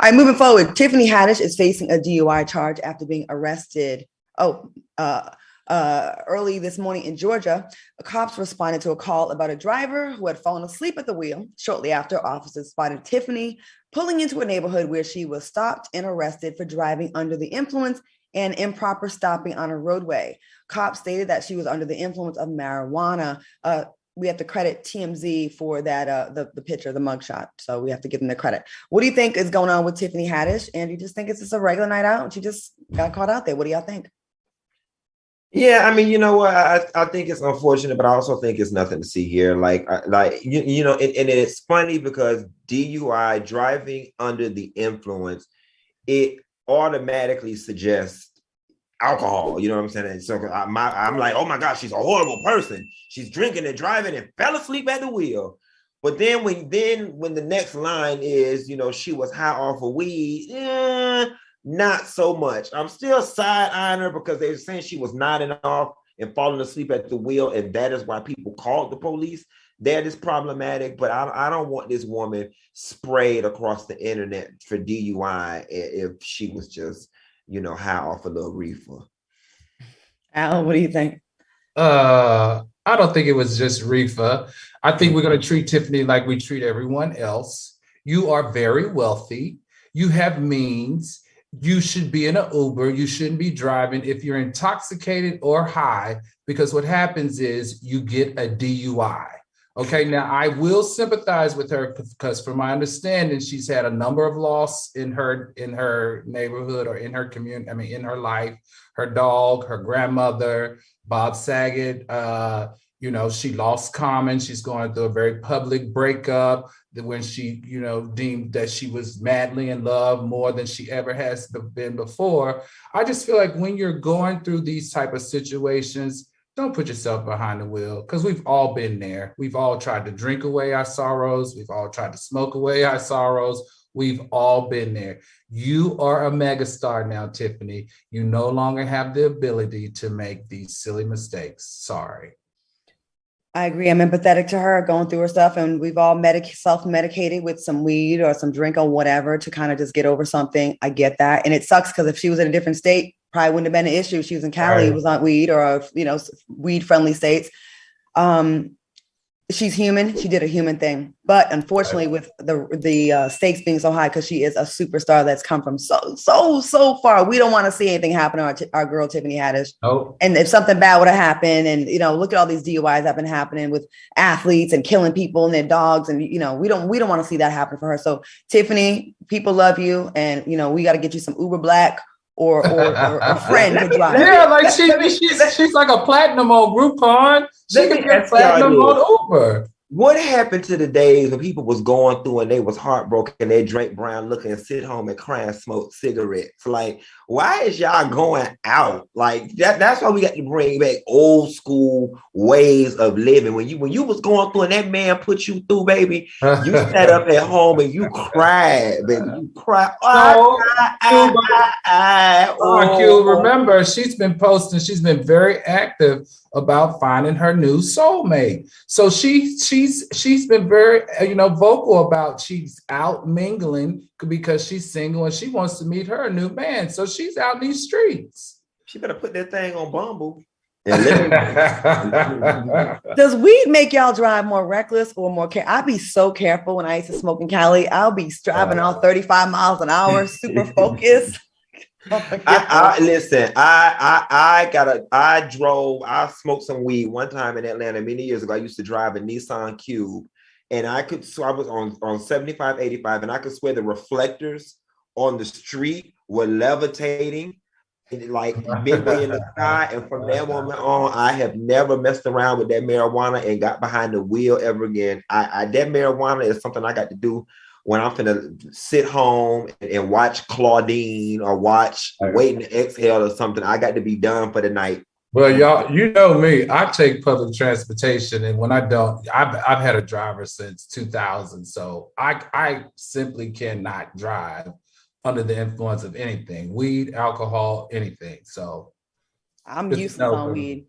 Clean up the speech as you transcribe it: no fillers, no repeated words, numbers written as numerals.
All right, moving forward. Tiffany Haddish is facing a DUI charge after being arrested. Early this morning in Georgia, cops responded to a call about a driver who had fallen asleep at the wheel. Shortly after, officers spotted Tiffany pulling into a neighborhood where she was stopped and arrested for driving under the influence and improper stopping on a roadway. Cops stated that she was under the influence of marijuana. We have to credit TMZ for that, the picture, the mugshot. So we have to give them the credit. What do you think is going on with Tiffany Haddish? And you just think it's just a regular night out? She just got caught out there. What do y'all think? Yeah, I mean, you know what? I think it's unfortunate, but I also think it's nothing to see here. And it's funny because DUI, driving under the influence, it automatically suggests alcohol. You know what I'm saying? And so I'm like, oh my gosh, she's a horrible person. She's drinking and driving and fell asleep at the wheel. But then when the next line is, she was high off of weed, not so much. I'm still side-eyeing her because they're saying she was nodding off and falling asleep at the wheel, and that is why people called the police. That is problematic, but I don't want this woman sprayed across the internet for DUI if she was just, high off a little reefer. Al, what do you think? I don't think it was just reefer. I think we're going to treat Tiffany like we treat everyone else. You are very wealthy. You have means. You should be in an Uber. You shouldn't be driving if you're intoxicated or high, because what happens is you get a DUI. Okay, now I will sympathize with her because from my understanding, she's had a number of losses in her neighborhood or in her community, in her life. Her dog, her grandmother, Bob Saget, she lost Common. She's going through a very public breakup when she, deemed that she was madly in love more than she ever has been before. I just feel like when you're going through these type of situations, don't put yourself behind the wheel, because we've all been there. We've all tried to drink away our sorrows. We've all tried to smoke away our sorrows. We've all been there. You are a megastar now, Tiffany. You no longer have the ability to make these silly mistakes. Sorry. I agree. I'm empathetic to her going through her stuff, and we've all self-medicated with some weed or some drink or whatever to kind of just get over something. I get that. And it sucks because if she was in a different state, probably wouldn't have been an issue. She was in Cali, right. Was on weed or, weed-friendly states. She's human. She did a human thing. But unfortunately, with the stakes being so high, because she is a superstar that's come from so far, we don't want to see anything happen to our girl, Tiffany Haddish. Oh. And if something bad would have happened, and, look at all these DUIs that have been happening with athletes and killing people and their dogs. And, we don't want to see that happen for her. So Tiffany, people love you. And, we got to get you some Uber Black or a friend to drive. Yeah, like she's like a platinum on Groupon. She can get platinum on Uber. What happened to the days when people was going through and they was heartbroken, they drank brown liquor and sit home and cry and smoke cigarettes? Like, why is y'all going out? Like that's why we got to bring back old school ways of living. When you was going through and that man put you through, baby, you sat up at home and you cried, baby. You cried. Remember, she's been posting, she's been very active about finding her new soulmate. So she's been very vocal about she's out mingling because she's single and she wants to meet her new man. So she's out in these streets. She better put that thing on Bumble. Does weed make y'all drive more reckless or more careful? I'd be so careful when I used to smoke in Cali. I'll be driving all 35 miles an hour, super focused. I smoked some weed one time in Atlanta many years ago. I used to drive a Nissan Cube, and I was on 75, 85, and I could swear the reflectors on the street were levitating like midway in the sky. And from that moment on, I have never messed around with that marijuana and got behind the wheel ever again. That marijuana is something I got to do when I'm finna sit home and watch Claudine or watch Waiting to Exhale or something. I got to be done for the night. Well, y'all, you know me, I take public transportation, and when I don't, I've had a driver since 2000, so I simply cannot drive under the influence of anything, weed, alcohol, anything. So I'm useless on weed.